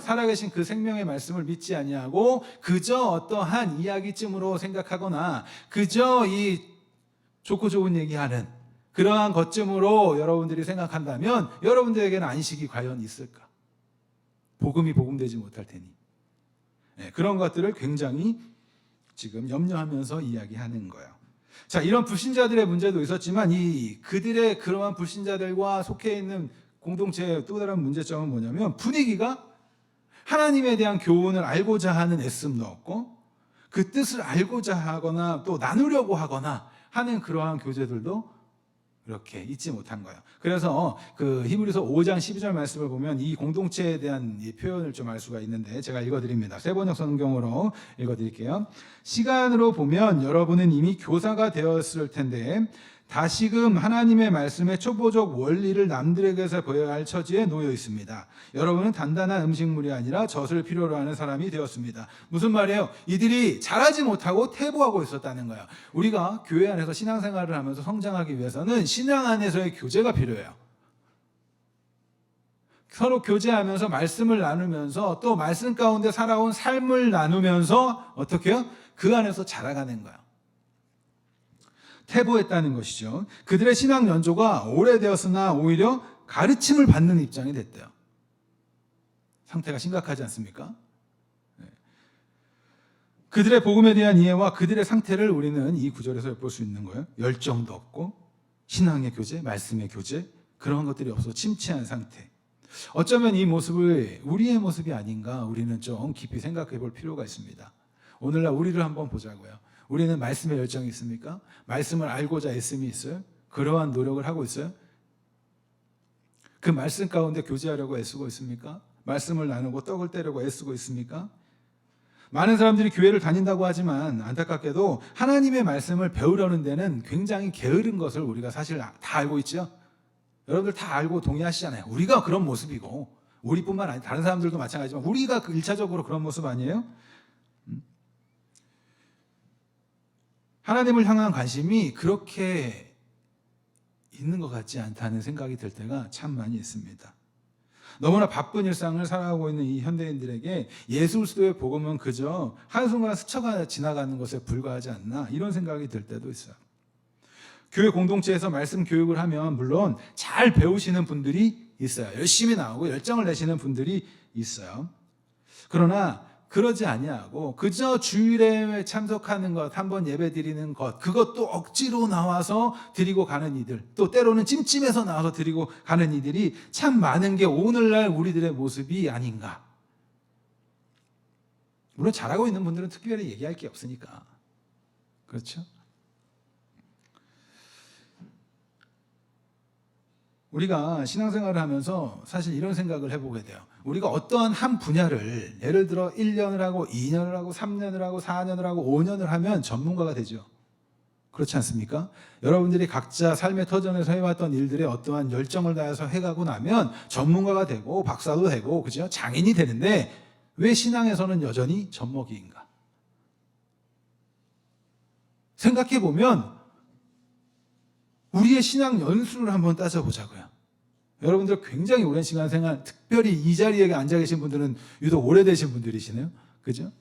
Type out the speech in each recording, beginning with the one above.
살아계신 그 생명의 말씀을 믿지 아니하고 그저 어떠한 이야기쯤으로 생각하거나 그저 이 좋고 좋은 얘기하는 그러한 것쯤으로 여러분들이 생각한다면 여러분들에게는 안식이 과연 있을까? 복음이 복음되지 못할 테니. 네, 그런 것들을 굉장히 지금 염려하면서 이야기하는 거예요. 자, 이런 불신자들의 문제도 있었지만 그들의 그러한 불신자들과 속해 있는 공동체의 또 다른 문제점은 뭐냐면 분위기가 하나님에 대한 교훈을 알고자 하는 애씀도 없고 그 뜻을 알고자 하거나 또 나누려고 하거나 하는 그러한 교제들도 이렇게 잊지 못한 거예요. 그래서 그 히브리서 5장 12절 말씀을 보면 이 공동체에 대한 이 표현을 좀 알 수가 있는데 제가 읽어드립니다. 세번역 성경으로 읽어드릴게요. 시간으로 보면 여러분은 이미 교사가 되었을 텐데 다시금 하나님의 말씀의 초보적 원리를 남들에게서 보여야 할 처지에 놓여 있습니다. 여러분은 단단한 음식물이 아니라 젖을 필요로 하는 사람이 되었습니다. 무슨 말이에요? 이들이 잘하지 못하고 퇴보하고 있었다는 거예요. 우리가 교회 안에서 신앙생활을 하면서 성장하기 위해서는 신앙 안에서의 교제가 필요해요. 서로 교제하면서 말씀을 나누면서 또 말씀 가운데 살아온 삶을 나누면서 어떻게 해요? 그 안에서 자라가는 거예요. 퇴보했다는 것이죠. 그들의 신앙 연조가 오래되었으나 오히려 가르침을 받는 입장이 됐대요. 상태가 심각하지 않습니까? 네. 그들의 복음에 대한 이해와 그들의 상태를 우리는 이 구절에서 엿볼 수 있는 거예요. 열정도 없고 신앙의 교제, 말씀의 교제 그런 것들이 없어 침체한 상태. 어쩌면 이 모습을 우리의 모습이 아닌가 우리는 좀 깊이 생각해 볼 필요가 있습니다. 오늘날 우리를 한번 보자고요. 우리는 말씀에 열정이 있습니까? 말씀을 알고자 애씀이 있어요? 그러한 노력을 하고 있어요? 그 말씀 가운데 교제하려고 애쓰고 있습니까? 말씀을 나누고 떡을 떼려고 애쓰고 있습니까? 많은 사람들이 교회를 다닌다고 하지만 안타깝게도 하나님의 말씀을 배우려는 데는 굉장히 게으른 것을 우리가 사실 다 알고 있죠? 여러분들 다 알고 동의하시잖아요. 우리가 그런 모습이고 우리뿐만 아니라 다른 사람들도 마찬가지지만 우리가 1차적으로 그런 모습 아니에요? 하나님을 향한 관심이 그렇게 있는 것 같지 않다는 생각이 들 때가 참 많이 있습니다. 너무나 바쁜 일상을 살아가고 있는 이 현대인들에게 예수 그리스도의 복음은 그저 한순간 스쳐가 지나가는 것에 불과하지 않나 이런 생각이 들 때도 있어요. 교회 공동체에서 말씀 교육을 하면 물론 잘 배우시는 분들이 있어요. 열심히 나오고 열정을 내시는 분들이 있어요. 그러나 그러지 아니하고 그저 주일에 참석하는 것, 한번 예배 드리는 것, 그것도 억지로 나와서 드리고 가는 이들, 또 때로는 찜찜해서 나와서 드리고 가는 이들이 참 많은 게 오늘날 우리들의 모습이 아닌가. 물론 잘하고 있는 분들은 특별히 얘기할 게 없으니까. 그렇죠? 우리가 신앙생활을 하면서 사실 이런 생각을 해보게 돼요. 우리가 어떠한 한 분야를 예를 들어 1년을 하고 2년을 하고 3년을 하고 4년을 하고 5년을 하면 전문가가 되죠. 그렇지 않습니까? 여러분들이 각자 삶의 터전에서 해왔던 일들에 어떠한 열정을 다해서 해가고 나면 전문가가 되고 박사도 되고 그죠? 장인이 되는데 왜 신앙에서는 여전히 젖먹이인가? 생각해보면 우리의 신앙 연수를 한번 따져보자고요. 여러분들 굉장히 오랜 시간 생활, 특별히 이 자리에 앉아 계신 분들은 유독 오래되신 분들이시네요. 그죠?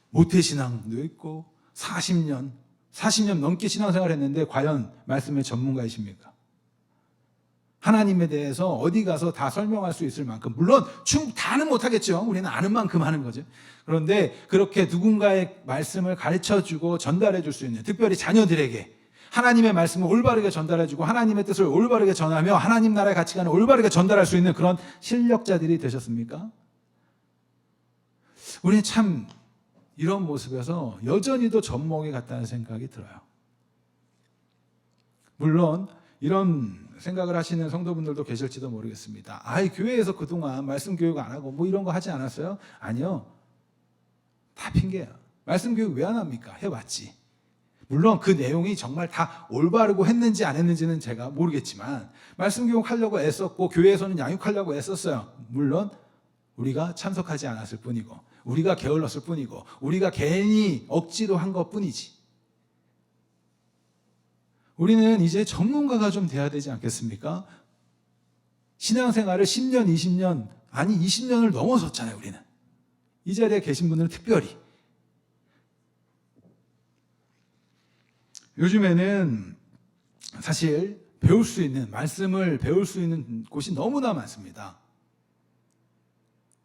모태신앙도 있고 40년 넘게 신앙생활 했는데 과연 말씀의 전문가이십니까? 하나님에 대해서 어디 가서 다 설명할 수 있을 만큼 물론 다는 못하겠죠. 우리는 아는 만큼 하는 거죠. 그런데 그렇게 누군가의 말씀을 가르쳐주고 전달해 줄 수 있는 특별히 자녀들에게 하나님의 말씀을 올바르게 전달해주고 하나님의 뜻을 올바르게 전하며 하나님 나라의 가치관을 올바르게 전달할 수 있는 그런 실력자들이 되셨습니까? 우리는 참 이런 모습에서 여전히도 젖먹이 같다는 생각이 들어요. 물론 이런 생각을 하시는 성도분들도 계실지도 모르겠습니다. 교회에서 그동안 말씀 교육 안 하고 뭐 이런 거 하지 않았어요? 아니요. 다 핑계야. 말씀 교육 왜 안 합니까? 해왔지. 물론 그 내용이 정말 다 올바르고 했는지 안 했는지는 제가 모르겠지만 말씀 교육하려고 애썼고 교회에서는 양육하려고 애썼어요. 물론 우리가 참석하지 않았을 뿐이고 우리가 게을렀을 뿐이고 우리가 괜히 억지로 한 것뿐이지. 우리는 이제 전문가가 좀 돼야 되지 않겠습니까? 신앙생활을 10년, 20년, 아니 20년을 넘어섰잖아요, 우리는. 이 자리에 계신 분들은 특별히. 요즘에는 사실 배울 수 있는, 말씀을 배울 수 있는 곳이 너무나 많습니다.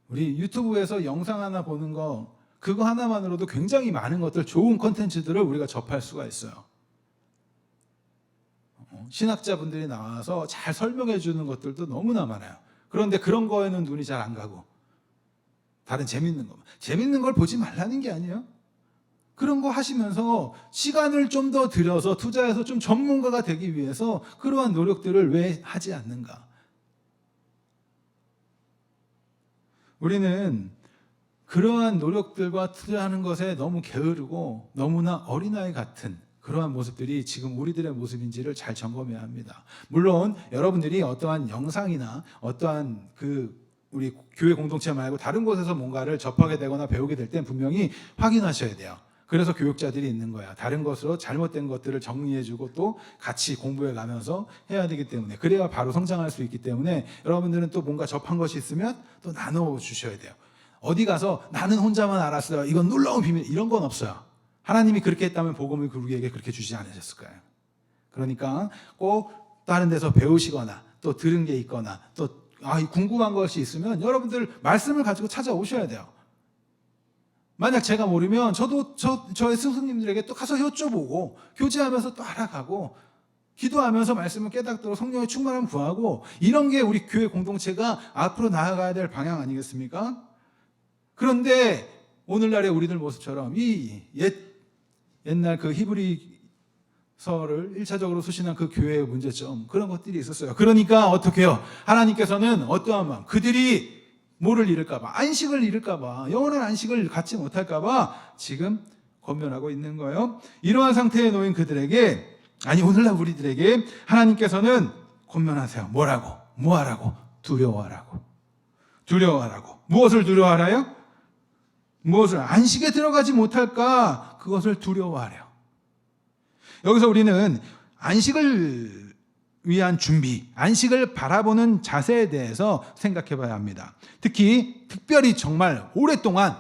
우리 유튜브에서 영상 하나 보는 거, 그거 하나만으로도 굉장히 많은 것들, 좋은 콘텐츠들을 우리가 접할 수가 있어요. 신학자분들이 나와서 잘 설명해 주는 것들도 너무나 많아요. 그런데 그런 거에는 눈이 잘 안 가고 다른 재밌는 걸 보지 말라는 게 아니에요. 그런 거 하시면서 시간을 좀 더 들여서 투자해서 좀 전문가가 되기 위해서 그러한 노력들을 왜 하지 않는가? 우리는 그러한 노력들과 투자하는 것에 너무 게으르고 너무나 어린아이 같은 그러한 모습들이 지금 우리들의 모습인지를 잘 점검해야 합니다. 물론 여러분들이 어떠한 영상이나 어떠한 우리 교회 공동체 말고 다른 곳에서 뭔가를 접하게 되거나 배우게 될 땐 분명히 확인하셔야 돼요. 그래서 교육자들이 있는 거야. 다른 것으로 잘못된 것들을 정리해주고 또 같이 공부해 가면서 해야 되기 때문에, 그래야 바로 성장할 수 있기 때문에 여러분들은 또 뭔가 접한 것이 있으면 또 나눠 주셔야 돼요. 어디 가서 나는 혼자만 알았어요, 이건 놀라운 비밀, 이런 건 없어요. 하나님이 그렇게 했다면 복음을 우리에게 그렇게 주지 않으셨을 거예요. 그러니까 꼭 다른 데서 배우시거나 또 들은 게 있거나 또 궁금한 것이 있으면 여러분들 말씀을 가지고 찾아오셔야 돼요. 만약 제가 모르면 저의 스승님들에게 또 가서 여쭤보고 교제하면서 또 알아가고 기도하면서 말씀을 깨닫도록 성령의 충만함을 구하고, 이런 게 우리 교회 공동체가 앞으로 나아가야 될 방향 아니겠습니까? 그런데 오늘날의 우리들 모습처럼 이 옛날 그 히브리서를 1차적으로 수신한 그 교회의 문제점, 그런 것들이 있었어요. 그러니까 어떻게 해요? 하나님께서는 어떠한 마음, 그들이 뭐를 잃을까봐, 안식을 잃을까봐, 영원한 안식을 갖지 못할까봐 지금 권면하고 있는 거예요. 이러한 상태에 놓인 그들에게, 아니 오늘날 우리들에게 하나님께서는 권면하세요. 뭐라고? 뭐하라고? 두려워하라고. 두려워하라고. 무엇을 두려워하라요? 무엇을? 안식에 들어가지 못할까? 그것을 두려워하래요. 여기서 우리는 안식을 위한 준비, 안식을 바라보는 자세에 대해서 생각해 봐야 합니다. 특별히 정말 오랫동안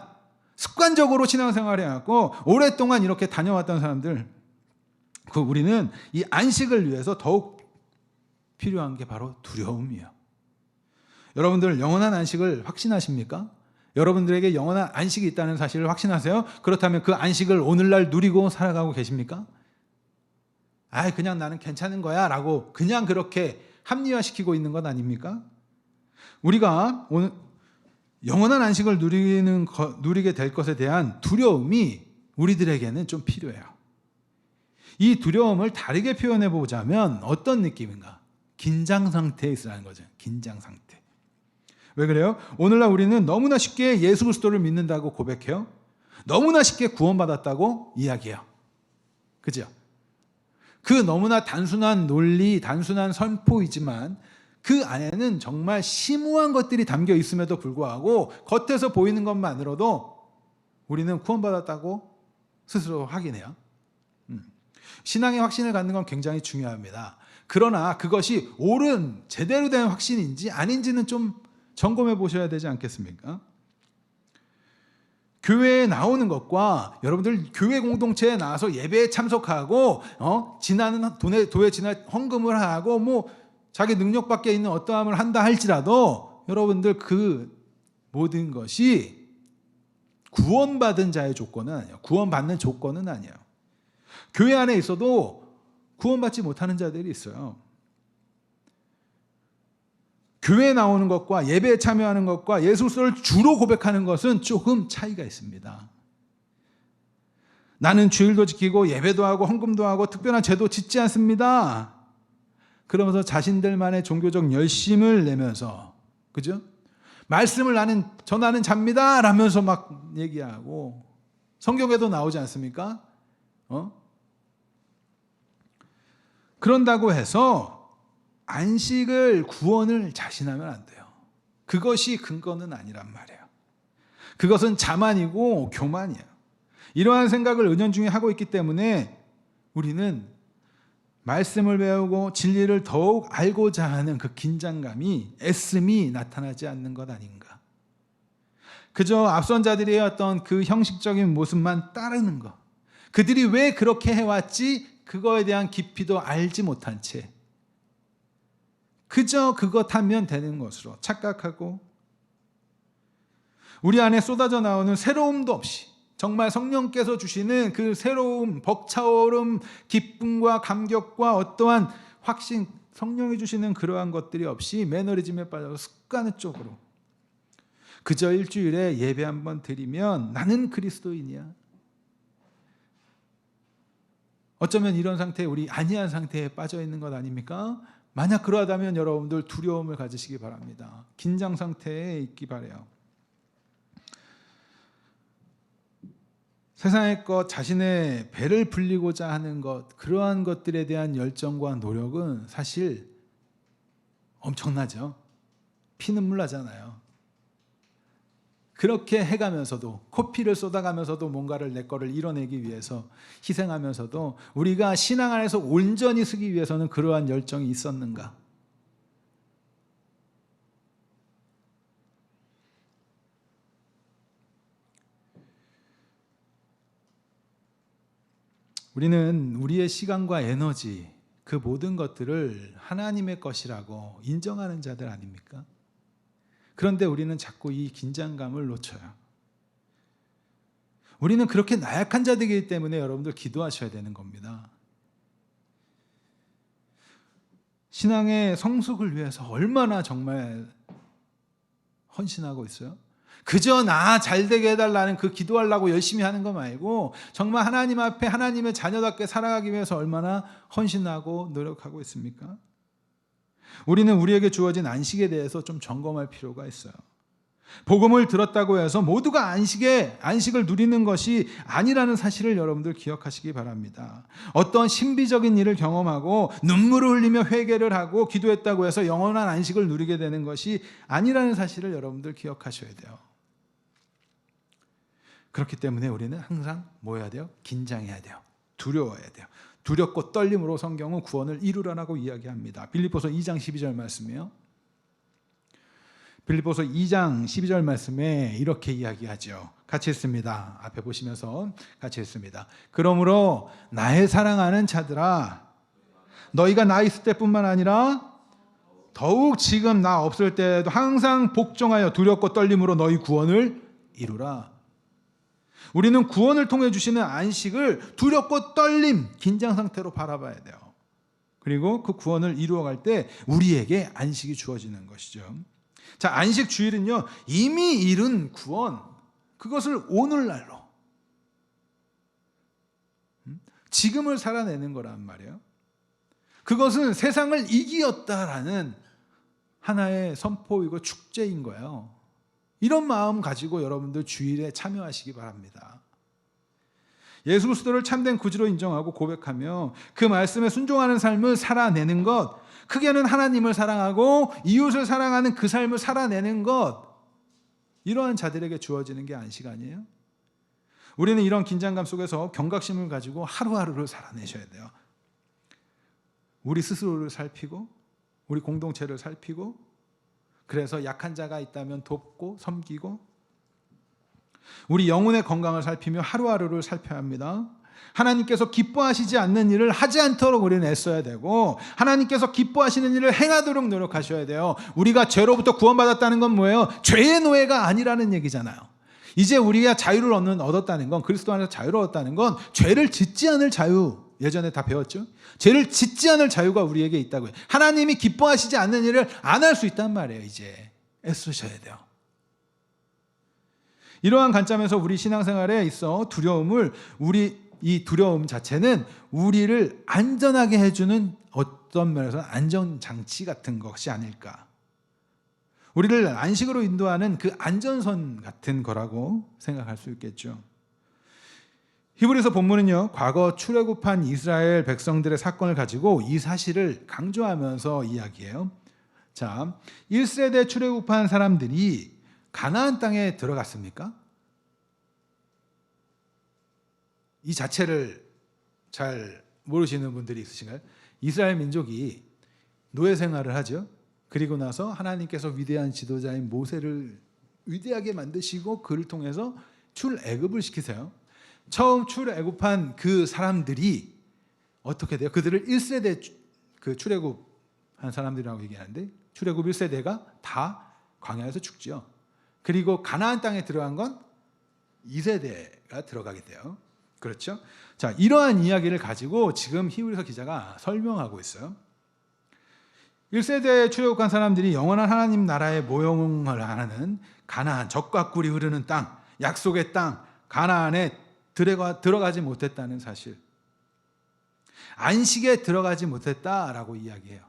습관적으로 신앙생활을 해왔고 오랫동안 이렇게 다녀왔던 사람들, 우리는 이 안식을 위해서 더욱 필요한 게 바로 두려움이에요. 여러분들 영원한 안식을 확신하십니까? 여러분들에게 영원한 안식이 있다는 사실을 확신하세요? 그렇다면 그 안식을 오늘날 누리고 살아가고 계십니까? 그냥 나는 괜찮은 거야 라고 그냥 그렇게 합리화시키고 있는 것 아닙니까? 우리가 오늘 영원한 안식을 누리게 될 것에 대한 두려움이 우리들에게는 좀 필요해요. 이 두려움을 다르게 표현해 보자면 어떤 느낌인가? 긴장 상태에 있으라는 거죠. 긴장 상태. 왜 그래요? 오늘날 우리는 너무나 쉽게 예수 그리스도를 믿는다고 고백해요. 너무나 쉽게 구원받았다고 이야기해요. 그죠? 그 너무나 단순한 논리, 단순한 선포이지만 그 안에는 정말 심오한 것들이 담겨 있음에도 불구하고 겉에서 보이는 것만으로도 우리는 구원받았다고 스스로 확인해요. 신앙의 확신을 갖는 건 굉장히 중요합니다. 그러나 그것이 옳은, 제대로 된 확신인지 아닌지는 좀 점검해 보셔야 되지 않겠습니까? 교회에 나오는 것과 여러분들 교회 공동체에 나와서 예배에 참석하고 지나는 도에 지나 헌금을 하고 자기 능력 밖에 있는 어떠함을 한다 할지라도 여러분들 그 모든 것이 구원받은 자의 조건은 아니에요. 구원받는 조건은 아니에요. 교회 안에 있어도 구원받지 못하는 자들이 있어요. 교회에 나오는 것과 예배에 참여하는 것과 예수 그리스도를 주로 고백하는 것은 조금 차이가 있습니다. 나는 주일도 지키고 예배도 하고 헌금도 하고 특별한 제도 짓지 않습니다. 그러면서 자신들만의 종교적 열심을 내면서, 그죠? 말씀을 전하는 자입니다 라면서 막 얘기하고, 성경에도 나오지 않습니까? 그런다고 해서 안식을, 구원을 자신하면 안 돼요. 그것이 근거는 아니란 말이에요. 그것은 자만이고 교만이에요. 이러한 생각을 은연중에 하고 있기 때문에 우리는 말씀을 배우고 진리를 더욱 알고자 하는 그 긴장감이, 애씀이 나타나지 않는 것 아닌가. 그저 앞선 자들의 어떤 그 형식적인 모습만 따르는 것, 그들이 왜 그렇게 해왔지 그거에 대한 깊이도 알지 못한 채 그저 그것 하면 되는 것으로 착각하고, 우리 안에 쏟아져 나오는 새로움도 없이, 정말 성령께서 주시는 그 새로움, 벅차오름, 기쁨과 감격과 어떠한 확신, 성령이 주시는 그러한 것들이 없이 매너리즘에 빠져서 습관 쪽으로 그저 일주일에 예배 한번 드리면 나는 그리스도인이야. 어쩌면 이런 상태에 우리 아니한 상태에 빠져 있는 것 아닙니까? 만약 그러하다면 여러분들 두려움을 가지시기 바랍니다. 긴장 상태에 있기 바라요. 세상의 것, 자신의 배를 불리고자 하는 것, 그러한 것들에 대한 열정과 노력은 사실 엄청나죠. 피눈물 나잖아요. 그렇게 해가면서도, 코피를 쏟아가면서도 뭔가를 내 거를 이뤄내기 위해서 희생하면서도 우리가 신앙 안에서 온전히 서기 위해서는 그러한 열정이 있었는가? 우리는 우리의 시간과 에너지, 그 모든 것들을 하나님의 것이라고 인정하는 자들 아닙니까? 그런데 우리는 자꾸 이 긴장감을 놓쳐요. 우리는 그렇게 나약한 자들이기 때문에 여러분들 기도하셔야 되는 겁니다. 신앙의 성숙을 위해서 얼마나 정말 헌신하고 있어요? 그저 나 잘되게 해달라는 그 기도하려고 열심히 하는 거 말고 정말 하나님 앞에 하나님의 자녀답게 살아가기 위해서 얼마나 헌신하고 노력하고 있습니까? 우리는 우리에게 주어진 안식에 대해서 좀 점검할 필요가 있어요. 복음을 들었다고 해서 모두가 안식을 누리는 것이 아니라는 사실을 여러분들 기억하시기 바랍니다. 어떤 신비적인 일을 경험하고 눈물을 흘리며 회개를 하고 기도했다고 해서 영원한 안식을 누리게 되는 것이 아니라는 사실을 여러분들 기억하셔야 돼요. 그렇기 때문에 우리는 항상 뭐 해야 돼요? 긴장해야 돼요. 두려워해야 돼요. 두렵고 떨림으로 성경은 구원을 이루라라고 이야기합니다. 빌립보서 2장 12절 말씀이에요. 빌립보서 2장 12절 말씀에 이렇게 이야기하죠. 같이 읽습니다. 앞에 보시면서 같이 읽습니다. 그러므로 나의 사랑하는 자들아, 너희가 나 있을 때뿐만 아니라 더욱 지금 나 없을 때에도 항상 복종하여 두렵고 떨림으로 너희 구원을 이루라. 우리는 구원을 통해 주시는 안식을 두렵고 떨림, 긴장 상태로 바라봐야 돼요. 그리고 그 구원을 이루어갈 때 우리에게 안식이 주어지는 것이죠. 자, 안식 주일은요, 이미 이룬 구원, 그것을 오늘날로, 지금을 살아내는 거란 말이에요. 그것은 세상을 이기었다라는 하나의 선포이고 축제인 거예요. 이런 마음 가지고 여러분들 주일에 참여하시기 바랍니다. 예수 그리스도를 참된 구주로 인정하고 고백하며 그 말씀에 순종하는 삶을 살아내는 것, 크게는 하나님을 사랑하고 이웃을 사랑하는 그 삶을 살아내는 것, 이러한 자들에게 주어지는 게 안식 아니에요? 우리는 이런 긴장감 속에서 경각심을 가지고 하루하루를 살아내셔야 돼요. 우리 스스로를 살피고 우리 공동체를 살피고, 그래서 약한 자가 있다면 돕고 섬기고, 우리 영혼의 건강을 살피며 하루하루를 살펴야 합니다. 하나님께서 기뻐하시지 않는 일을 하지 않도록 우리는 애써야 되고, 하나님께서 기뻐하시는 일을 행하도록 노력하셔야 돼요. 우리가 죄로부터 구원받았다는 건 뭐예요? 죄의 노예가 아니라는 얘기잖아요. 이제 우리가 자유를 얻었다는 건, 그리스도 안에서 자유를 얻었다는 건 죄를 짓지 않을 자유, 예전에 다 배웠죠? 죄를 짓지 않을 자유가 우리에게 있다고요. 하나님이 기뻐하시지 않는 일을 안 할 수 있단 말이에요. 이제 애쓰셔야 돼요. 이러한 관점에서 우리 신앙생활에 있어 이 두려움 자체는 우리를 안전하게 해주는 어떤 면에서 안전장치 같은 것이 아닐까. 우리를 안식으로 인도하는 그 안전선 같은 거라고 생각할 수 있겠죠. 히브리서 본문은요, 과거 출애굽한 이스라엘 백성들의 사건을 가지고 이 사실을 강조하면서 이야기해요. 자, 1세대 출애굽한 사람들이 가나안 땅에 들어갔습니까? 이 자체를 잘 모르시는 분들이 있으신가요? 이스라엘 민족이 노예 생활을 하죠. 그리고 나서 하나님께서 위대한 지도자인 모세를 위대하게 만드시고 그를 통해서 출애굽을 시키세요. 처음 출애굽한 그 사람들이 어떻게 돼요? 그들을 1세대 그 출애굽한 사람들이라고 얘기하는데 출애굽 1세대가 다 광야에서 죽죠. 그리고 가나안 땅에 들어간 건 2세대가 들어가게 돼요. 그렇죠? 자, 이러한 이야기를 가지고 지금 히브리서 기자가 설명하고 있어요. 1세대에 출애굽한 사람들이 영원한 하나님 나라에 모형을 하는 가나안, 젖과 꿀이 흐르는 땅, 약속의 땅, 가나안에 들어가지 못했다는 사실. 안식에 들어가지 못했다라고 이야기해요.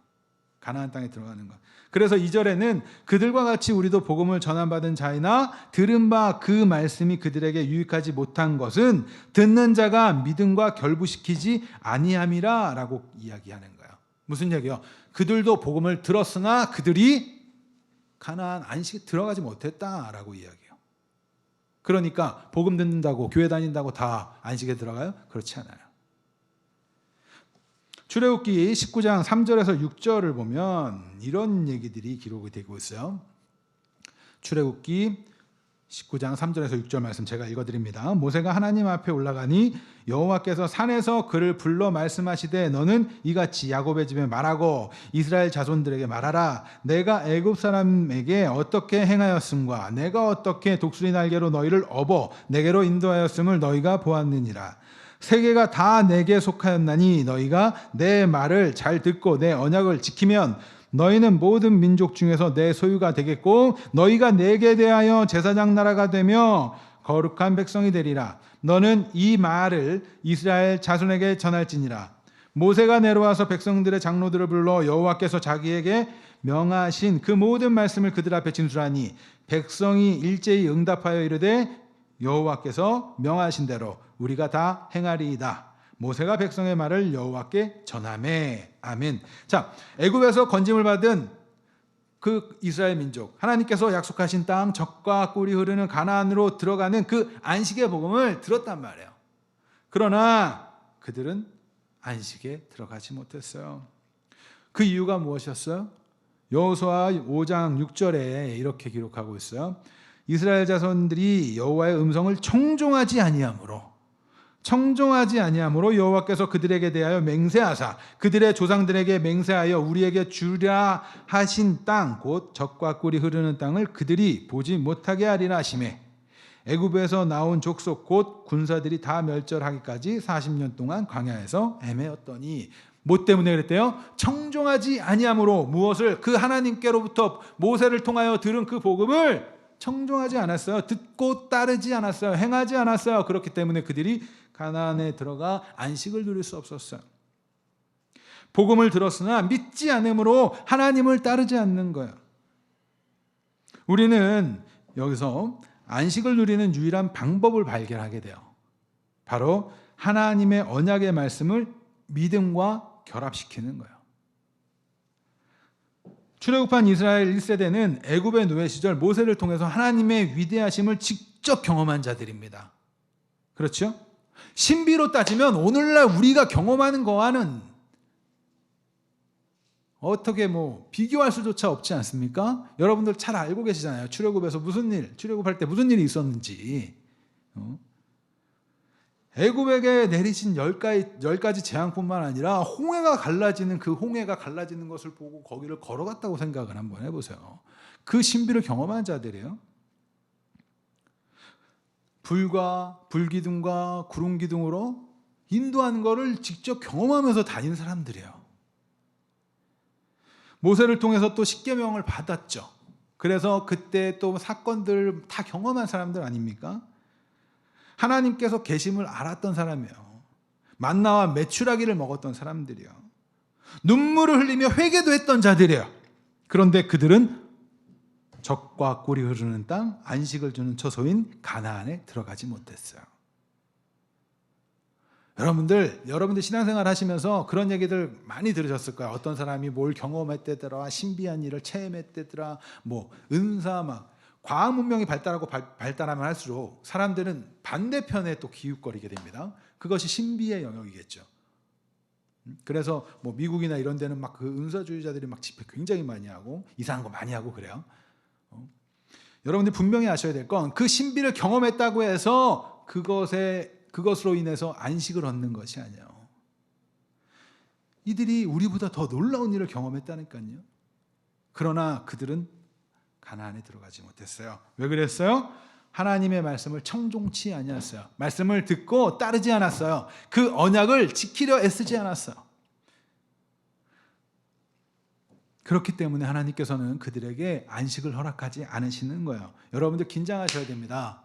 가나안 땅에 들어가는 것. 그래서 2절에는 그들과 같이 우리도 복음을 전함받은 자이나 들은 바 그 말씀이 그들에게 유익하지 못한 것은 듣는 자가 믿음과 결부시키지 아니함이라 라고 이야기하는 거예요. 무슨 얘기요? 그들도 복음을 들었으나 그들이 가나안 안식에 들어가지 못했다라고 이야기해요. 그러니까 복음 듣는다고 교회 다닌다고 다 안식에 들어가요? 그렇지 않아요. 출애굽기 19장 3절에서 6절을 보면 이런 얘기들이 기록이 되고 있어요. 출애굽기 19장 3절에서 6절 말씀 제가 읽어드립니다. 모세가 하나님 앞에 올라가니 여호와께서 산에서 그를 불러 말씀하시되 너는 이같이 야곱의 집에 말하고 이스라엘 자손들에게 말하라. 내가 애굽 사람에게 어떻게 행하였음과 내가 어떻게 독수리 날개로 너희를 업어 내게로 인도하였음을 너희가 보았느니라. 세계가 다 내게 속하였나니 너희가 내 말을 잘 듣고 내 언약을 지키면 너희는 모든 민족 중에서 내 소유가 되겠고 너희가 내게 대하여 제사장 나라가 되며 거룩한 백성이 되리라. 너는 이 말을 이스라엘 자손에게 전할지니라. 모세가 내려와서 백성들의 장로들을 불러 여호와께서 자기에게 명하신 그 모든 말씀을 그들 앞에 진술하니 백성이 일제히 응답하여 이르되 여호와께서 명하신 대로 우리가 다 행하리이다. 모세가 백성의 말을 여호와께 전하매. 아멘. 자, 애굽에서 건짐을 받은 그 이스라엘 민족, 하나님께서 약속하신 땅, 젖과 꿀이 흐르는 가나안으로 들어가는 그 안식의 복음을 들었단 말이에요. 그러나 그들은 안식에 들어가지 못했어요. 그 이유가 무엇이었어요? 여호수아 5장 6절에 이렇게 기록하고 있어요. 이스라엘 자손들이 여호와의 음성을 청종하지 아니함으로 여호와께서 그들에게 대하여 맹세하사 그들의 조상들에게 맹세하여 우리에게 주라 하신 땅 곧 젖과 꿀이 흐르는 땅을 그들이 보지 못하게 하리라 하시매 애굽에서 나온 족속 곧 군사들이 다 멸절하기까지 40년 동안 광야에서 헤매었더니 뭐 때문에 그랬대요? 청종하지 아니함으로 무엇을? 그 하나님께로부터 모세를 통하여 들은 그 복음을 청종하지 않았어요. 듣고 따르지 않았어요. 행하지 않았어요. 그렇기 때문에 그들이 가나안에 들어가 안식을 누릴 수 없었어요. 복음을 들었으나 믿지 않으므로 하나님을 따르지 않는 거예요. 우리는 여기서 안식을 누리는 유일한 방법을 발견하게 돼요. 바로 하나님의 언약의 말씀을 믿음과 결합시키는 거예요. 출애굽한 이스라엘 1세대는 애굽의 노예 시절 모세를 통해서 하나님의 위대하심을 직접 경험한 자들입니다. 그렇죠? 신비로 따지면 오늘날 우리가 경험하는 거와는 어떻게 비교할 수조차 없지 않습니까? 여러분들 잘 알고 계시잖아요. 출애굽할 때 무슨 일이 있었는지. 애굽에게 내리신 10가지 재앙뿐만 아니라 홍해가 갈라지는 것을 보고 거기를 걸어갔다고 생각을 한번 해보세요. 그 신비를 경험한 자들이에요. 불과 불기둥과 구름기둥으로 인도하는 것을 직접 경험하면서 다닌 사람들이에요. 모세를 통해서 또 십계명을 받았죠. 그래서 그때 또 사건들 다 경험한 사람들 아닙니까? 하나님께서 계심을 알았던 사람이에요. 만나와 메추라기를 먹었던 사람들이에요. 눈물을 흘리며 회개도 했던 자들이에요. 그런데 그들은 젖과 꿀이 흐르는 땅, 안식을 주는 처소인 가나안에 들어가지 못했어요. 여러분들 신앙생활 하시면서 그런 얘기들 많이 들으셨을 거예요. 어떤 사람이 뭘 경험했대더라, 신비한 일을 체험했대더라, 은사 과학 문명이 발달하면 할수록 사람들은 반대편에 또 기웃거리게 됩니다. 그것이 신비의 영역이겠죠. 그래서 뭐 미국이나 이런 데는 막 그 은사주의자들이 막 집회 굉장히 많이 하고 이상한 거 많이 하고 그래요. 여러분들 분명히 아셔야 될 건 그 신비를 경험했다고 해서 그것으로 인해서 안식을 얻는 것이 아니에요. 이들이 우리보다 더 놀라운 일을 경험했다니까요. 그러나 그들은 가나안에 들어가지 못했어요. 왜 그랬어요? 하나님의 말씀을 청종치 아니했어요. 말씀을 듣고 따르지 않았어요. 그 언약을 지키려 애쓰지 않았어요. 그렇기 때문에 하나님께서는 그들에게 안식을 허락하지 않으시는 거예요. 여러분들 긴장하셔야 됩니다.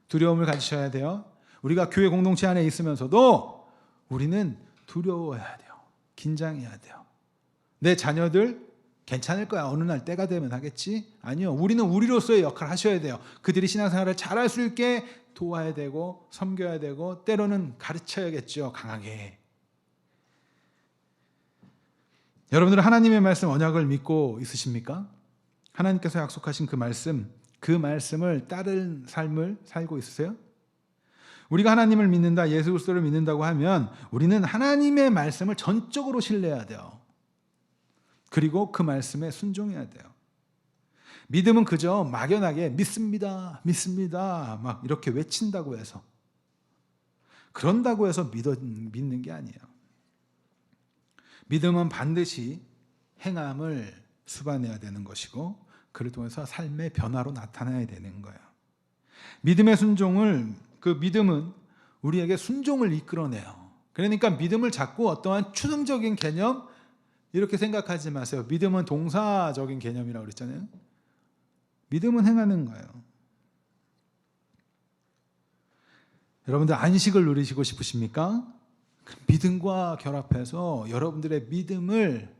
두려움을 가지셔야 돼요. 우리가 교회 공동체 안에 있으면서도 우리는 두려워해야 돼요. 긴장해야 돼요. 내 자녀들 괜찮을 거야. 어느 날 때가 되면 하겠지? 아니요. 우리는 우리로서의 역할을 하셔야 돼요. 그들이 신앙생활을 잘할 수 있게 도와야 되고 섬겨야 되고 때로는 가르쳐야겠죠. 강하게. 여러분들은 하나님의 말씀 언약을 믿고 있으십니까? 하나님께서 약속하신 그 말씀을 따른 삶을 살고 있으세요? 우리가 하나님을 믿는다, 예수 그리스도를 믿는다고 하면 우리는 하나님의 말씀을 전적으로 신뢰해야 돼요. 그리고 그 말씀에 순종해야 돼요. 믿음은 그저 막연하게 믿습니다, 믿습니다 막 이렇게 외친다고 해서 그런다고 해서 믿는 게 아니에요. 믿음은 반드시 행함을 수반해야 되는 것이고 그를 통해서 삶의 변화로 나타나야 되는 거예요. 믿음의 순종을 그 믿음은 우리에게 순종을 이끌어내요. 그러니까 믿음을 자꾸 어떠한 추상적인 개념 이렇게 생각하지 마세요. 믿음은 동사적인 개념이라고 그랬잖아요. 믿음은 행하는 거예요. 여러분들 안식을 누리시고 싶으십니까? 믿음과 결합해서 여러분들의 믿음을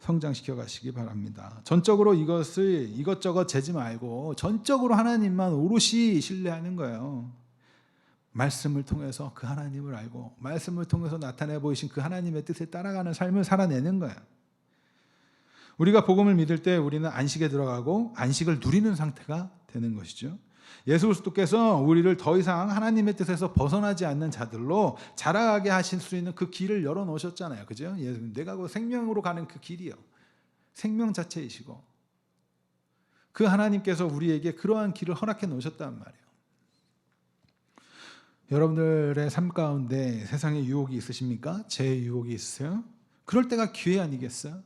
성장시켜 가시기 바랍니다. 전적으로 이것저것 재지 말고 전적으로 하나님만 오롯이 신뢰하는 거예요. 말씀을 통해서 그 하나님을 알고 말씀을 통해서 나타내 보이신 그 하나님의 뜻에 따라가는 삶을 살아내는 거예요. 우리가 복음을 믿을 때 우리는 안식에 들어가고 안식을 누리는 상태가 되는 것이죠. 예수 그리스도께서 우리를 더 이상 하나님의 뜻에서 벗어나지 않는 자들로 자라가게 하실 수 있는 그 길을 열어놓으셨잖아요. 그죠? 내가 그 생명으로 가는 그 길이요. 생명 자체이시고 그 하나님께서 우리에게 그러한 길을 허락해 놓으셨단 말이에요. 여러분들의 삶 가운데 세상에 유혹이 있으십니까? 제 유혹이 있으세요? 그럴 때가 기회 아니겠어요?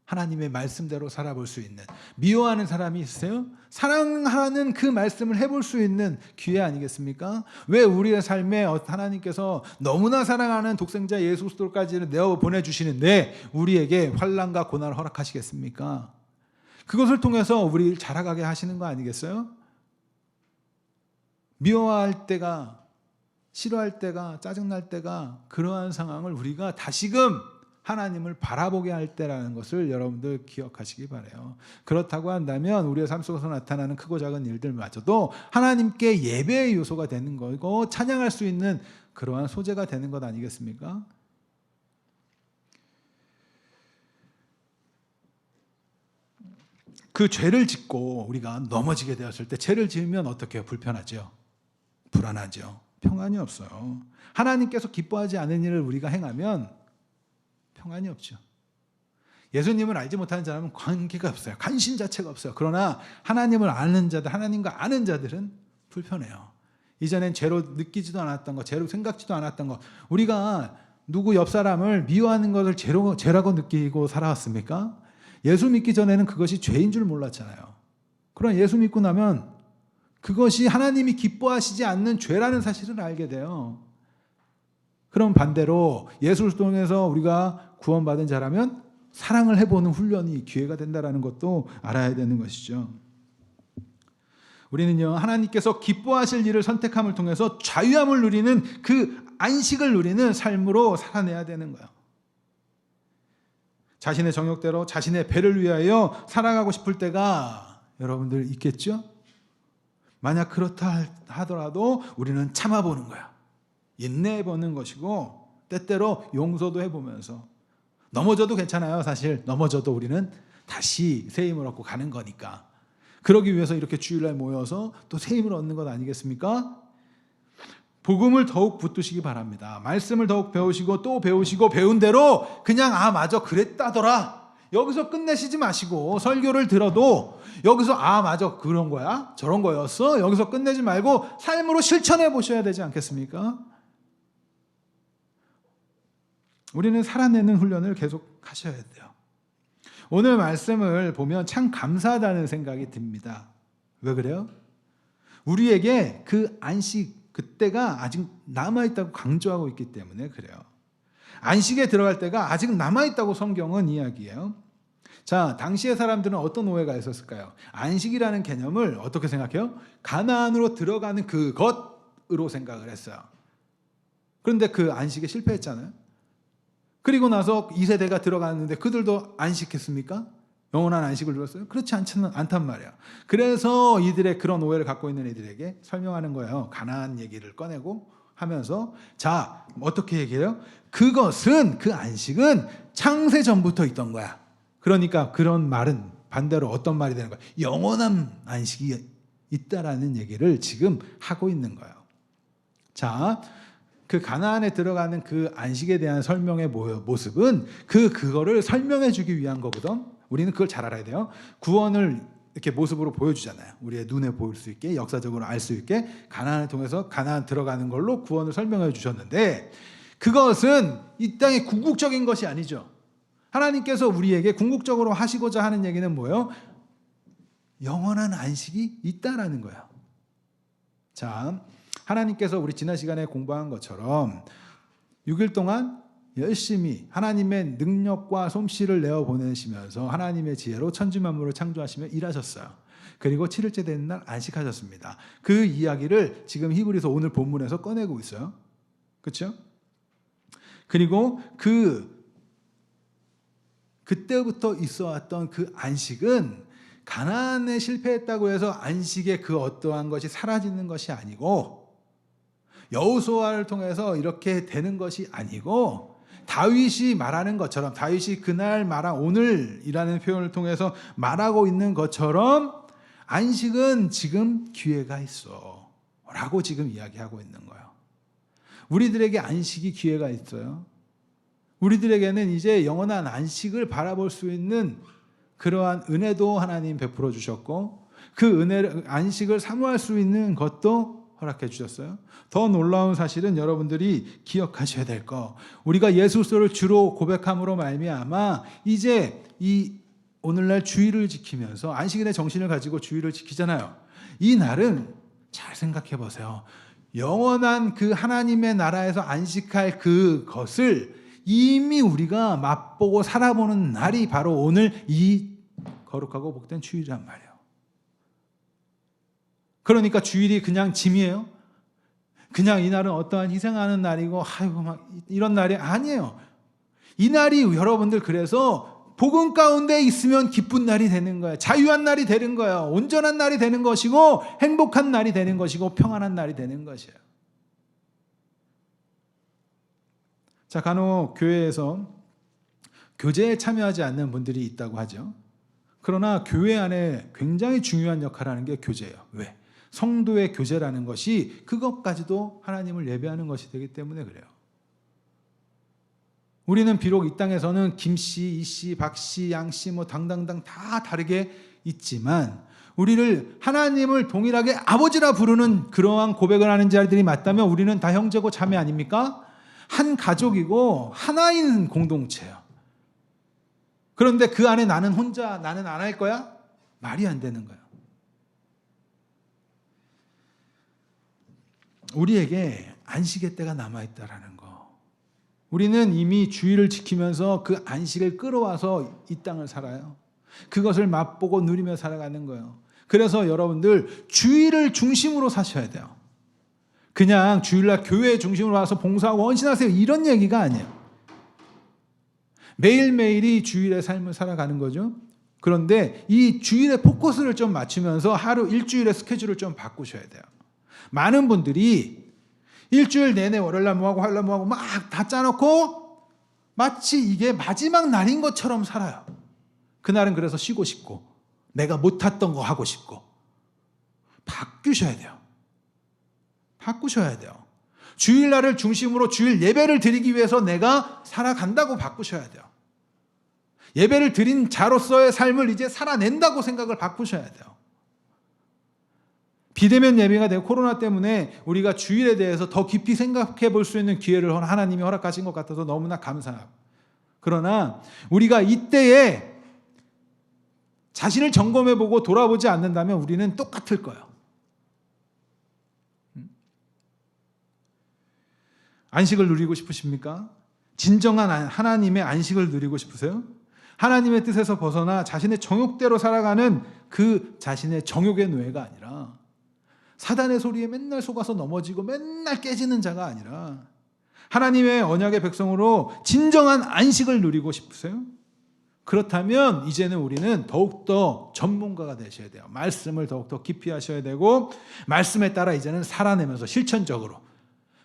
하나님의 말씀대로 살아볼 수 있는, 미워하는 사람이 있으세요? 사랑하는 그 말씀을 해볼 수 있는 기회 아니겠습니까? 왜 우리의 삶에 하나님께서 너무나 사랑하는 독생자 예수 그리스도까지는 내어 보내주시는데 우리에게 환난과 고난을 허락하시겠습니까? 그것을 통해서 우리를 자라가게 하시는 거 아니겠어요? 미워할 때가, 싫어할 때가, 짜증날 때가 그러한 상황을 우리가 다시금 하나님을 바라보게 할 때라는 것을 여러분들 기억하시기 바라요. 그렇다고 한다면 우리의 삶 속에서 나타나는 크고 작은 일들마저도 하나님께 예배의 요소가 되는 거고 찬양할 수 있는 그러한 소재가 되는 것 아니겠습니까? 그 죄를 짓고 우리가 넘어지게 되었을 때 죄를 지으면 어떻게 해요? 불편하죠? 불안하죠? 평안이 없어요. 하나님께서 기뻐하지 않은 일을 우리가 행하면 평안이 없죠. 예수님을 알지 못하는 사람은 관계가 없어요. 관심 자체가 없어요. 그러나 하나님을 아는 자들, 하나님과 아는 자들은 불편해요. 이전엔 죄로 느끼지도 않았던 것, 죄로 생각지도 않았던 것, 우리가 누구 옆 사람을 미워하는 것을 죄라고 느끼고 살아왔습니까? 예수 믿기 전에는 그것이 죄인 줄 몰랐잖아요. 그러나 예수 믿고 나면 그것이 하나님이 기뻐하시지 않는 죄라는 사실을 알게 돼요. 그럼 반대로 예수를 통해서 우리가 구원받은 자라면 사랑을 해보는 훈련이 기회가 된다는 것도 알아야 되는 것이죠. 우리는요, 하나님께서 기뻐하실 일을 선택함을 통해서 자유함을 누리는 그 안식을 누리는 삶으로 살아내야 되는 거예요. 자신의 정욕대로 자신의 배를 위하여 살아가고 싶을 때가 여러분들 있겠죠? 만약 그렇다 하더라도 우리는 참아보는 거야. 인내해보는 것이고 때때로 용서도 해보면서 넘어져도 괜찮아요. 사실 넘어져도 우리는 다시 새 힘을 얻고 가는 거니까. 그러기 위해서 이렇게 주일날 모여서 또 새 힘을 얻는 것 아니겠습니까? 복음을 더욱 붙드시기 바랍니다. 말씀을 더욱 배우시고 또 배우시고 배운 대로 그냥 맞아 그랬다더라. 여기서 끝내시지 마시고 설교를 들어도 여기서 맞아 그런 거야? 저런 거였어? 여기서 끝내지 말고 삶으로 실천해 보셔야 되지 않겠습니까? 우리는 살아내는 훈련을 계속 하셔야 돼요. 오늘 말씀을 보면 참 감사하다는 생각이 듭니다. 왜 그래요? 우리에게 그 안식 그때가 아직 남아있다고 강조하고 있기 때문에 그래요. 안식에 들어갈 때가 아직 남아있다고 성경은 이야기해요. 자, 당시의 사람들은 어떤 오해가 있었을까요? 안식이라는 개념을 어떻게 생각해요? 가나안으로 들어가는 그것으로 생각을 했어요. 그런데 그 안식에 실패했잖아요. 그리고 나서 2세대가 들어갔는데 그들도 안식했습니까? 영원한 안식을 누렸어요? 그렇지 않단 말이에요. 그래서 이들의 그런 오해를 갖고 있는 이들에게 설명하는 거예요. 가나안 얘기를 꺼내고 하면서 자, 어떻게 얘기해요? 그것은 그 안식은 창세 전부터 있던 거야. 그러니까 그런 말은 반대로 어떤 말이 되는 거야? 영원한 안식이 있다라는 얘기를 지금 하고 있는 거예요. 자, 그 가나안에 들어가는 그 안식에 대한 설명의 모습은 그거를 설명해 주기 위한 거거든. 우리는 그걸 잘 알아야 돼요. 구원을 이렇게 모습으로 보여주잖아요. 우리의 눈에 보일 수 있게 역사적으로 알 수 있게 가나안을 통해서 가나안 들어가는 걸로 구원을 설명해 주셨는데 그것은 이 땅의 궁극적인 것이 아니죠. 하나님께서 우리에게 궁극적으로 하시고자 하는 얘기는 뭐예요? 영원한 안식이 있다라는 거예요. 자, 하나님께서 우리 지난 시간에 공부한 것처럼 6일 동안 열심히 하나님의 능력과 솜씨를 내어 보내시면서 하나님의 지혜로 천지 만물을 창조하시며 일하셨어요. 그리고 7일째 되는 날 안식하셨습니다. 그 이야기를 지금 히브리서 오늘 본문에서 꺼내고 있어요. 그렇죠? 그리고 그때부터 있어 왔던 그 안식은 가나안에 실패했다고 해서 안식의 그 어떠한 것이 사라지는 것이 아니고 여호수아를 통해서 이렇게 되는 것이 아니고 다윗이 말하는 것처럼 다윗이 그날 말한 오늘이라는 표현을 통해서 말하고 있는 것처럼 안식은 지금 기회가 있어 라고 지금 이야기하고 있는 거예요. 우리들에게 안식이 기회가 있어요. 우리들에게는 이제 영원한 안식을 바라볼 수 있는 그러한 은혜도 하나님 베풀어 주셨고 그 은혜 안식을 사모할 수 있는 것도 허락해 주셨어요. 더 놀라운 사실은 여러분들이 기억하셔야 될 거. 우리가 예수 그리스도를 주로 고백함으로 말미암아 이제 이 오늘날 주일을 지키면서 안식일의 정신을 가지고 주일을 지키잖아요. 이 날은 잘 생각해 보세요. 영원한 그 하나님의 나라에서 안식할 그것을 이미 우리가 맛보고 살아보는 날이 바로 오늘 이 거룩하고 복된 주일이란 말이에요. 그러니까 주일이 그냥 짐이에요? 그냥 이 날은 어떠한 희생하는 날이고 아이고 막 이런 날이 아니에요. 이 날이 여러분들 그래서 복음 가운데 있으면 기쁜 날이 되는 거예요. 자유한 날이 되는 거예요. 온전한 날이 되는 것이고 행복한 날이 되는 것이고 평안한 날이 되는 것이에요. 자, 간혹 교회에서 교제에 참여하지 않는 분들이 있다고 하죠. 그러나 교회 안에 굉장히 중요한 역할을 하는 게 교제예요. 왜? 성도의 교제라는 것이 그것까지도 하나님을 예배하는 것이 되기 때문에 그래요. 우리는 비록 이 땅에서는 김씨, 이씨, 박씨, 양씨 뭐 당당당 다 다르게 있지만 우리를 하나님을 동일하게 아버지라 부르는 그러한 고백을 하는 자들이 맞다면 우리는 다 형제고 자매 아닙니까? 한 가족이고 하나인 공동체예요. 그런데 그 안에 나는 혼자 나는 안 할 거야? 말이 안 되는 거예요. 우리에게 안식의 때가 남아있다라는 거. 우리는 이미 주일을 지키면서 그 안식을 끌어와서 이 땅을 살아요. 그것을 맛보고 누리며 살아가는 거예요. 그래서 여러분들 주일을 중심으로 사셔야 돼요. 그냥 주일날 교회 중심으로 와서 봉사하고 헌신하세요 이런 얘기가 아니에요. 매일매일이 주일의 삶을 살아가는 거죠. 그런데 이 주일의 포커스를 좀 맞추면서 하루 일주일의 스케줄을 좀 바꾸셔야 돼요. 많은 분들이 일주일 내내 월요일날 뭐하고 화요일날 뭐하고 막 다 짜놓고 마치 이게 마지막 날인 것처럼 살아요. 그날은 그래서 쉬고 싶고 내가 못했던 거 하고 싶고 바꾸셔야 돼요. 바꾸셔야 돼요. 주일날을 중심으로 주일 예배를 드리기 위해서 내가 살아간다고 바꾸셔야 돼요. 예배를 드린 자로서의 삶을 이제 살아낸다고 생각을 바꾸셔야 돼요. 비대면 예배가 되고 코로나 때문에 우리가 주일에 대해서 더 깊이 생각해 볼 수 있는 기회를 하나님이 허락하신 것 같아서 너무나 감사하고, 그러나 우리가 이때에 자신을 점검해 보고 돌아보지 않는다면 우리는 똑같을 거예요. 안식을 누리고 싶으십니까? 진정한 하나님의 안식을 누리고 싶으세요? 하나님의 뜻에서 벗어나 자신의 정욕대로 살아가는 그 자신의 정욕의 노예가 아니라, 사단의 소리에 맨날 속아서 넘어지고 맨날 깨지는 자가 아니라 하나님의 언약의 백성으로 진정한 안식을 누리고 싶으세요? 그렇다면 이제는 우리는 더욱더 전문가가 되셔야 돼요. 말씀을 더욱더 깊이 하셔야 되고, 말씀에 따라 이제는 살아내면서 실천적으로.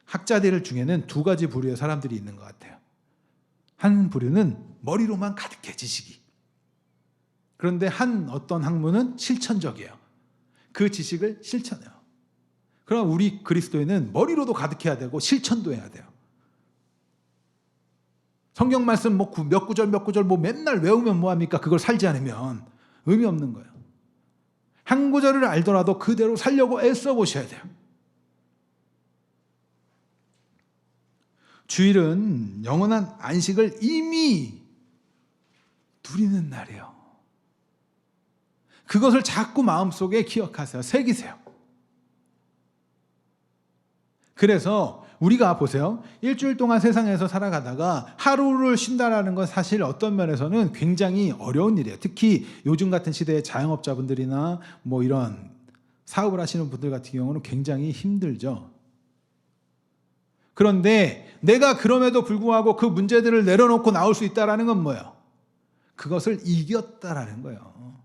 학자들 중에는 두 가지 부류의 사람들이 있는 것 같아요. 한 부류는 머리로만 가득해 지식이. 그런데 어떤 학문은 실천적이에요. 그 지식을 실천해요. 그럼 우리 그리스도인은 머리로도 가득해야 되고 실천도 해야 돼요. 성경 말씀 몇 구절 맨날 외우면 뭐합니까? 그걸 살지 않으면 의미 없는 거예요. 한 구절을 알더라도 그대로 살려고 애써 보셔야 돼요. 주일은 영원한 안식을 이미 누리는 날이에요. 그것을 자꾸 마음속에 기억하세요. 새기세요. 그래서 우리가 보세요. 일주일 동안 세상에서 살아가다가 하루를 쉰다라는 건 사실 어떤 면에서는 굉장히 어려운 일이에요. 특히 요즘 같은 시대의 자영업자분들이나 이런 사업을 하시는 분들 같은 경우는 굉장히 힘들죠. 그런데 내가 그럼에도 불구하고 그 문제들을 내려놓고 나올 수 있다는 건 뭐예요? 그것을 이겼다라는 거예요.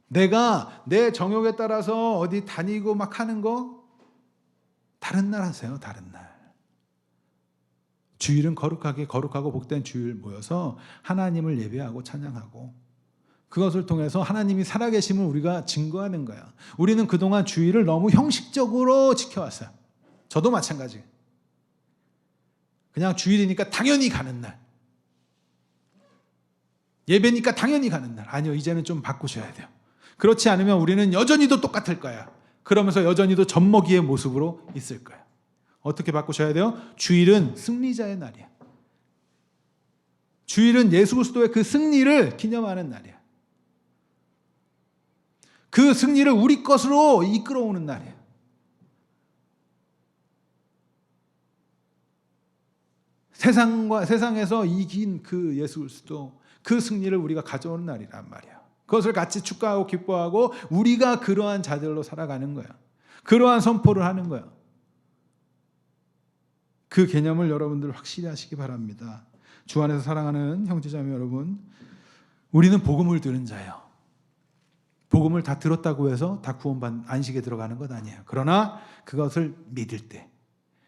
내가 내 정욕에 따라서 어디 다니고 막 하는 거 다른 날 하세요. 다른 날. 주일은 거룩하고 복된 주일 모여서 하나님을 예배하고 찬양하고, 그것을 통해서 하나님이 살아계심을 우리가 증거하는 거야. 우리는 그동안 주일을 너무 형식적으로 지켜왔어요. 저도 마찬가지. 그냥 주일이니까 당연히 가는 날, 예배니까 당연히 가는 날. 아니요, 이제는 좀 바꾸셔야 돼요. 그렇지 않으면 우리는 여전히도 똑같을 거야. 그러면서 여전히도 젖먹이의 모습으로 있을 거야. 어떻게 바꾸셔야 돼요? 주일은 승리자의 날이야. 주일은 예수 그리스도의 그 승리를 기념하는 날이야. 그 승리를 우리 것으로 이끌어오는 날이야. 세상에서 이긴 그 예수 그리스도, 그 승리를 우리가 가져오는 날이란 말이야. 그것을 같이 축하하고 기뻐하고 우리가 그러한 자들로 살아가는 거야. 그러한 선포를 하는 거야. 그 개념을 여러분들 확실히 하시기 바랍니다. 주 안에서 사랑하는 형제자매 여러분, 우리는 복음을 들은 자예요. 복음을 다 들었다고 해서 다 구원받는 안식에 들어가는 것 아니에요. 그러나 그것을 믿을 때,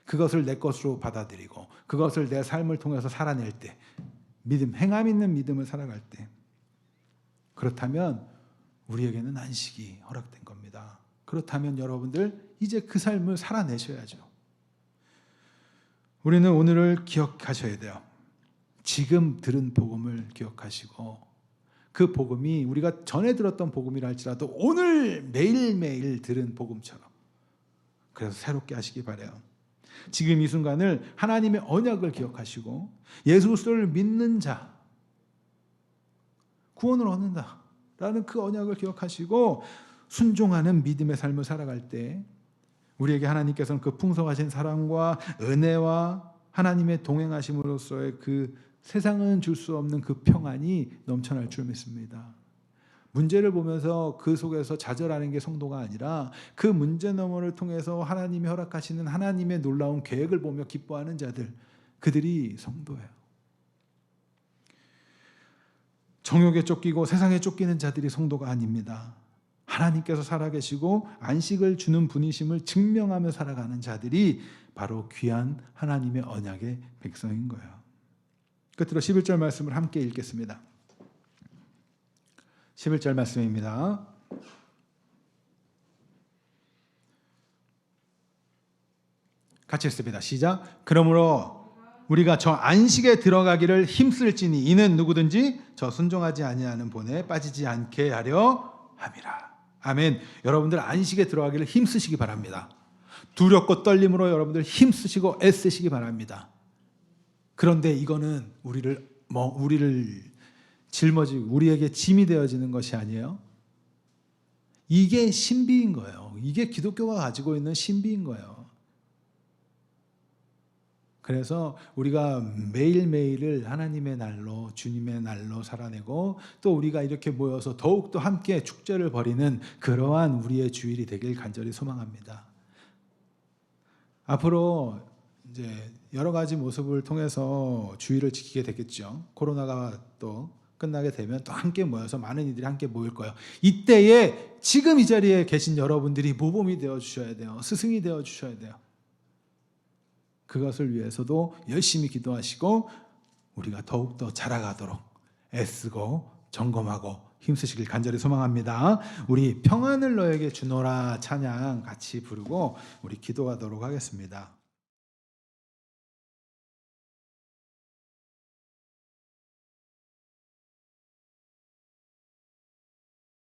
그것을 내 것으로 받아들이고, 그것을 내 삶을 통해서 살아낼 때, 행함 있는 믿음을 살아갈 때, 그렇다면 우리에게는 안식이 허락된 겁니다. 그렇다면 여러분들 이제 그 삶을 살아내셔야죠. 우리는 오늘을 기억하셔야 돼요. 지금 들은 복음을 기억하시고, 그 복음이 우리가 전에 들었던 복음이라 할지라도 오늘 매일매일 들은 복음처럼, 그래서 새롭게 하시기 바라요. 지금 이 순간을 하나님의 언약을 기억하시고, 예수 그리스도를 믿는 자 구원을 얻는다라는 그 언약을 기억하시고 순종하는 믿음의 삶을 살아갈 때, 우리에게 하나님께서는 그 풍성하신 사랑과 은혜와 하나님의 동행하심으로써의 그 세상은 줄 수 없는 그 평안이 넘쳐날 줄 믿습니다. 문제를 보면서 그 속에서 좌절하는 게 성도가 아니라, 그 문제 너머를 통해서 하나님이 허락하시는 하나님의 놀라운 계획을 보며 기뻐하는 자들, 그들이 성도예요. 정욕에 쫓기고 세상에 쫓기는 자들이 성도가 아닙니다. 하나님께서 살아계시고 안식을 주는 분이심을 증명하며 살아가는 자들이 바로 귀한 하나님의 언약의 백성인 거예요. 끝으로 11절 말씀을 함께 읽겠습니다. 11절 말씀입니다. 같이 했습니다. 시작. 그러므로 우리가 저 안식에 들어가기를 힘쓸지니 이는 누구든지 저 순종하지 아니하는 본에 빠지지 않게 하려 함이라. 아멘. 여러분들 안식에 들어가기를 힘쓰시기 바랍니다. 두렵고 떨림으로 여러분들 힘쓰시고 애쓰시기 바랍니다. 그런데 이거는 우리를 짊어지고 우리에게 짐이 되어지는 것이 아니에요. 이게 신비인 거예요. 이게 기독교가 가지고 있는 신비인 거예요. 그래서 우리가 매일매일을 하나님의 날로 주님의 날로 살아내고 또 우리가 이렇게 모여서 더욱더 함께 축제를 벌이는 그러한 우리의 주일이 되길 간절히 소망합니다. 앞으로 이제 여러 가지 모습을 통해서 주일을 지키게 되겠죠. 코로나가 또 끝나게 되면 또 함께 모여서 많은 이들이 함께 모일 거예요. 이때에 지금 이 자리에 계신 여러분들이 모범이 되어 주셔야 돼요. 스승이 되어 주셔야 돼요. 그것을 위해서도 열심히 기도하시고 우리가 더욱더 자라가도록 애쓰고 점검하고 힘쓰시길 간절히 소망합니다. 우리 평안을 너에게 주노라 찬양 같이 부르고 우리 기도하도록 하겠습니다.